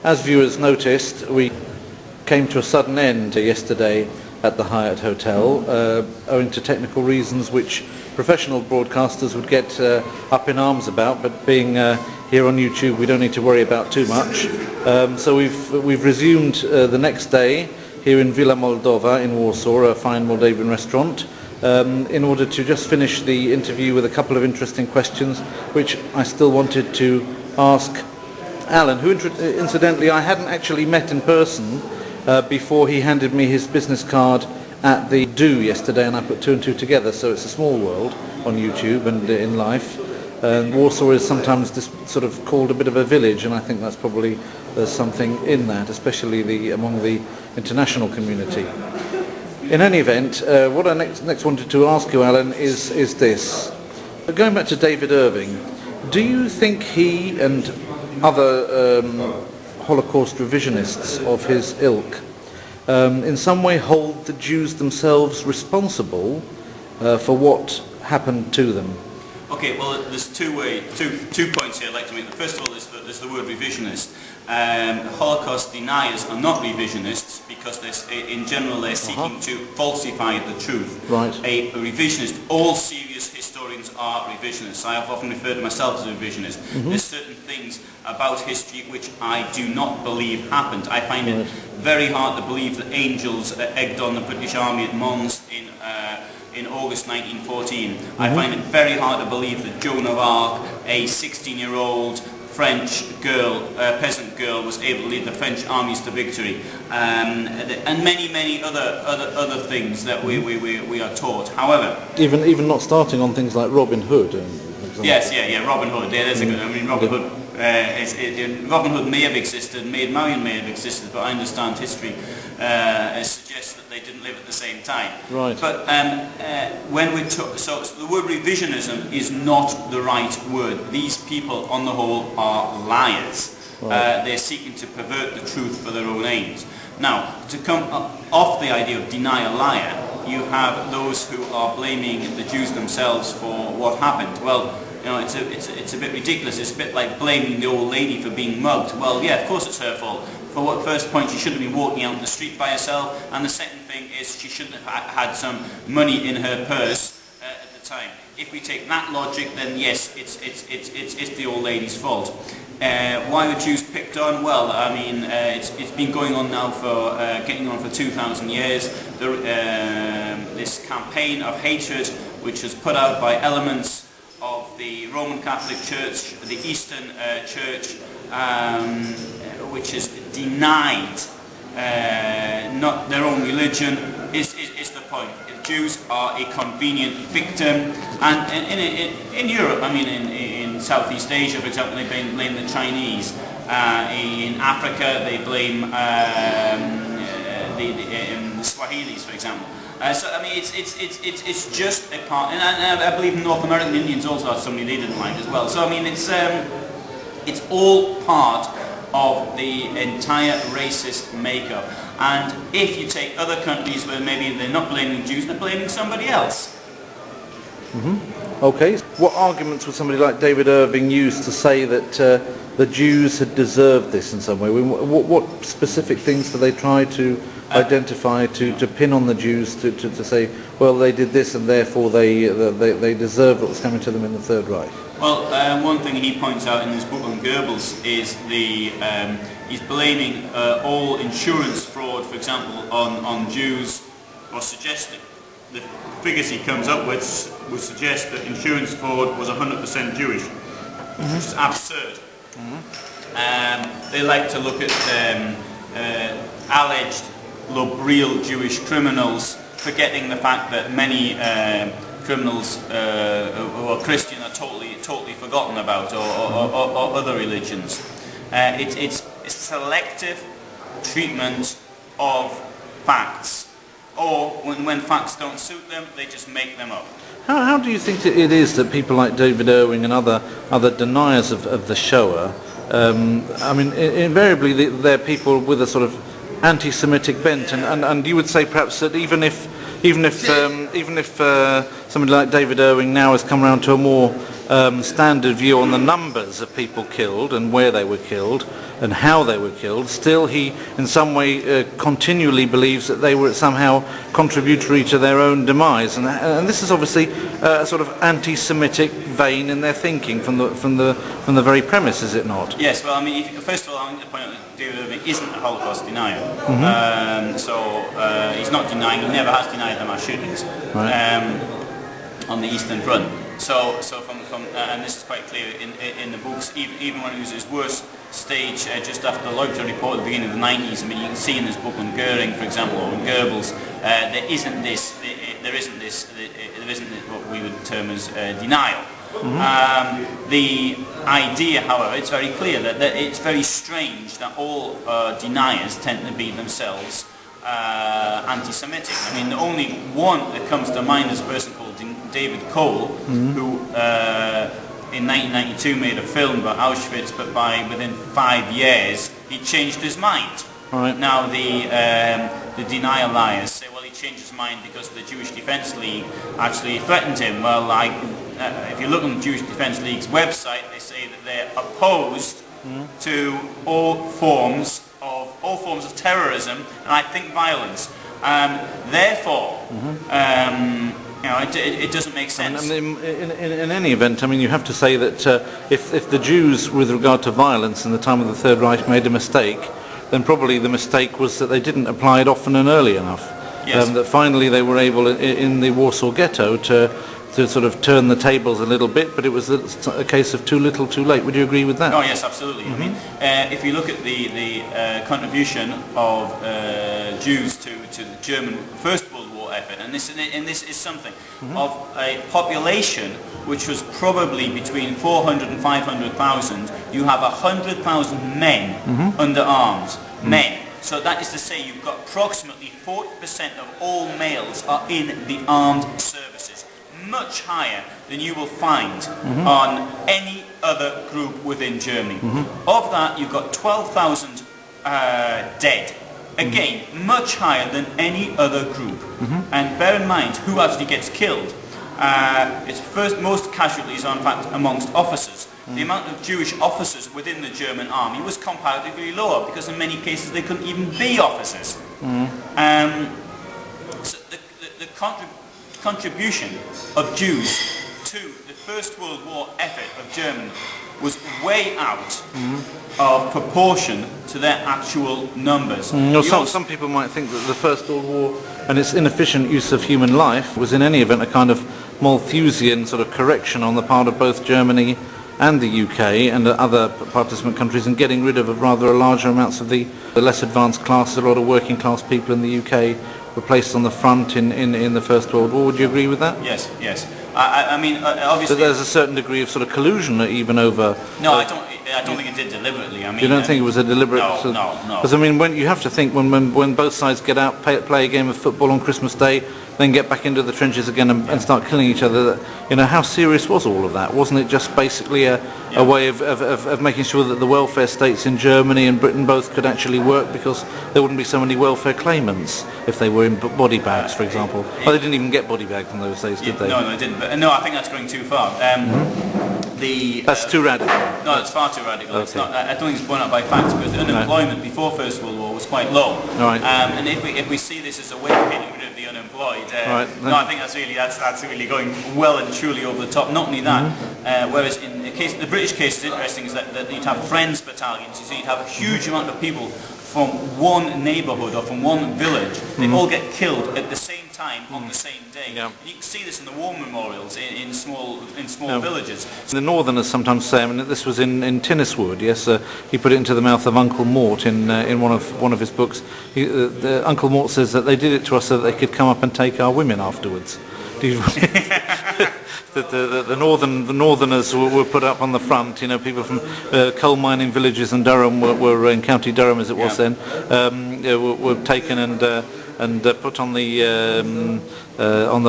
As viewers noticed, we came to a sudden end yesterday at the Hyatt Hotel, owing to technical reasons which professional broadcasters would get up in arms about, but being here on YouTube we don't need to worry about too much. So we've resumed the next day here in Villa Moldova in Warsaw, a fine Moldavian restaurant, in order to just finish the interview with a couple of interesting questions which I still wanted to ask Alan, who incidentally I hadn't actually met in person before he handed me his business card at the do yesterday, and I put two and two together, so it's a small world on YouTube and in life. And Warsaw is sometimes sort of called a bit of a village, and I think that's probably there's something in that, especially among the international community. In any event, what I next wanted to ask you, Alan, is this. Going back to David Irving, do you think he and other Holocaust revisionists of his ilk in some way hold the Jews themselves responsible for what happened to them? Okay, well, there's two points here I'd like to make. First of all, there's the word revisionist. Holocaust deniers are not revisionists because in general they're seeking to falsify the truth. Right. A revisionist, all serious historians are revisionists. I have often referred to myself as a revisionist. Mm-hmm. There's certain things about history which I do not believe happened. I find it very hard to believe that angels egged on the British Army at Mons in August 1914. Mm-hmm. I find it very hard to believe that Joan of Arc, a 16-year-old French girl, peasant girl, was able to lead the French armies to victory, and many other things that we are taught. However, even not starting on things like Robin Hood. Yes, Robin Hood. Yeah, that's a good. I mean, Robin Hood. Robin Hood may have existed, Maid Marian may have existed, but I understand history suggests that they didn't live at the same time. Right. But when we so the word revisionism is not the right word. These people, on the whole, are liars. Right. They're seeking to pervert the truth for their own aims. Now, to come off the idea of deny a liar, you have those who are blaming the Jews themselves for what happened. Well, you know, it's a bit ridiculous. It's a bit like blaming the old lady for being mugged. Well, yeah, of course it's her fault. For what first point, she shouldn't have been walking out in the street by herself, and the second thing is she shouldn't have had some money in her purse at the time. If we take that logic, then yes, it's the old lady's fault. Why were Jews picked on? Well, I mean, it's been going on now for getting on for 2,000 years. This campaign of hatred, which was put out by elements of the Roman Catholic Church, the Eastern Church, which has denied not their own religion, is the point. Jews are a convenient victim, and in Europe, I mean, in Southeast Asia, for example, they blame the Chinese. In Africa, they blame the Swahilis, for example. So I mean, it's just a part, and I believe North American Indians also are somebody they didn't like as well. So I mean, it's all part of the entire racist makeup. And if you take other countries where maybe they're not blaming Jews, they're blaming somebody else. Mm-hmm. Okay. What arguments would somebody like David Irving use to say that the Jews had deserved this in some way? What specific things do they try to identify to pin on the Jews to say, well, they did this and therefore they deserve what was coming to them in the Third Reich? Well, one thing he points out in his book on Goebbels is he's blaming all insurance fraud, for example, on Jews, or suggesting the figures he comes up with would suggest that insurance fraud was 100% Jewish, which is absurd. They like to look at alleged real Jewish criminals, forgetting the fact that many criminals who are Christian are totally forgotten about, or other religions. It's selective treatment of facts, or when facts don't suit them, they just make them up. How do you think it is that people like David Irving and other deniers of the Shoah, I mean, invariably they're people with a sort of anti-Semitic bent, and you would say perhaps that even if somebody like David Irving now has come around to a more standard view on the numbers of people killed and where they were killed, and how they were killed, still he in some way continually believes that they were somehow contributory to their own demise, and this is obviously a sort of anti-Semitic vein in their thinking from the very premise, is it not? Yes. Well, I mean, first of all, I'm going to point out that David Irving isn't a Holocaust denier, so he's not denying. He never has denied the mass shootings on the Eastern Front. So from and this is quite clear in the books. Even when it was his worst stage, just after the Leuther report at the beginning of the 90s. I mean, you can see in his book on Goering, for example, or on Goebbels, there isn't what we would term as denial. The idea, however, it's very clear that it's very strange that all deniers tend to be themselves anti-Semitic. I mean, the only one that comes to mind is a person called David Cole, who in 1992 made a film about Auschwitz, but within 5 years he changed his mind. Right. Now the denial liars say, well, he changed his mind because the Jewish Defence League actually threatened him. Well, if you look on the Jewish Defence League's website, they say that they're opposed to all forms of terrorism, and I think violence. Therefore, it doesn't make sense. And in any event, I mean, you have to say that if the Jews, with regard to violence in the time of the Third Reich, made a mistake, then probably the mistake was that they didn't apply it often and early enough. Yes. That finally they were able, in the Warsaw Ghetto, to sort of turn the tables a little bit, but it was a case of too little, too late. Would you agree with that? Oh yes, absolutely. I mean, if you look at the contribution of Jews to the German First World War effort, and this is something of a population which was probably between 400 and 500,000. You have 100,000 men under arms, men. So that is to say, you've got approximately 40% of all males are in the armed services. Much higher than you will find on any other group within Germany. Of that, you've got 12,000 dead. Again, much higher than any other group. And bear in mind who actually gets killed. Most casualties are in fact amongst officers. The amount of Jewish officers within the German army was comparatively lower because in many cases they couldn't even be officers. So the contribution of Jews to the First World War effort of Germany was way out of proportion to their actual numbers. Some people might think that the First World War and its inefficient use of human life was in any event a kind of Malthusian sort of correction on the part of both Germany and the UK and other participant countries in getting rid of rather larger amounts of the less advanced classes. A lot of working class people in the UK were placed on the front in the First World War. Would you agree with that? Yes, yes. I mean, obviously... So there's a certain degree of sort of collusion even over... No, I don't think it did deliberately. I mean, you don't think it was a deliberate... No. Because I mean, you have to think when both sides get out, play a game of football on Christmas Day, then get back into the trenches again and start killing each other, how serious was all of that? Wasn't it just basically a way of making sure that the welfare states in Germany and Britain both could actually work because there wouldn't be so many welfare claimants if they were in body bags, for example? Well, they didn't even get body bags in those days, did they? No, they didn't. But, no, I think that's going too far. That's too radical. No, it's far too radical. Okay. It's not, I don't think it's borne out by facts, because unemployment before First World War was quite low. Right. And if we see this as a way of getting rid of the unemployed, no, I think that's really going well and truly over the top. Not only that, whereas in the British case is interesting, is that you'd have friends battalions. So you'd have a huge amount of people from one neighbourhood or from one village. They all get killed at the same time on the same day. Yeah. You can see this in the war memorials in small villages. The Northerners sometimes say, I mean, this was in Tinniswood, yes, he put it into the mouth of Uncle Mort in one of his books. Uncle Mort says that they did it to us so that they could come up and take our women afterwards. The Northerners were put up on the front. people from coal mining villages in Durham were in County Durham as it was then, were taken and put on the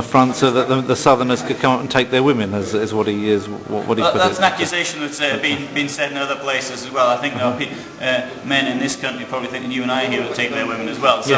front so that the Southerners could come up and take their women, is what he put it. That's an accusation that's been said in other places as well. I think men in this country probably think you and I are here to take their women as well. So